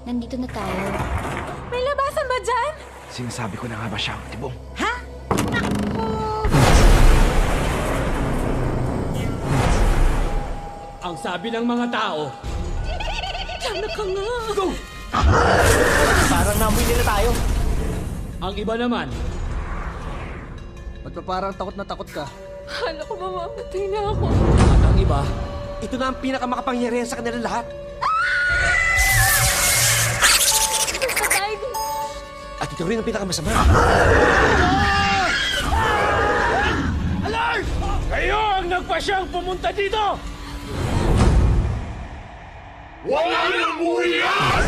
Nandito na tayo. May labasan ba dyan? Sinasabi ko na nga ba siya, Tibong? Ha? Ang sabi ng mga tao, Diyan na ka nga. go! Parang namoy nila tayo. Ang iba naman, Ba't ba parang takot na takot ka? Hala ko mamamatay na ako. at ang iba, Ito na ang pinakamakapangyarihan sa kanila lahat. Patay. At ito rin ang pinakamasama. Alert! Kayo ang nagpasyang pumunta dito! Wala nang muli yan!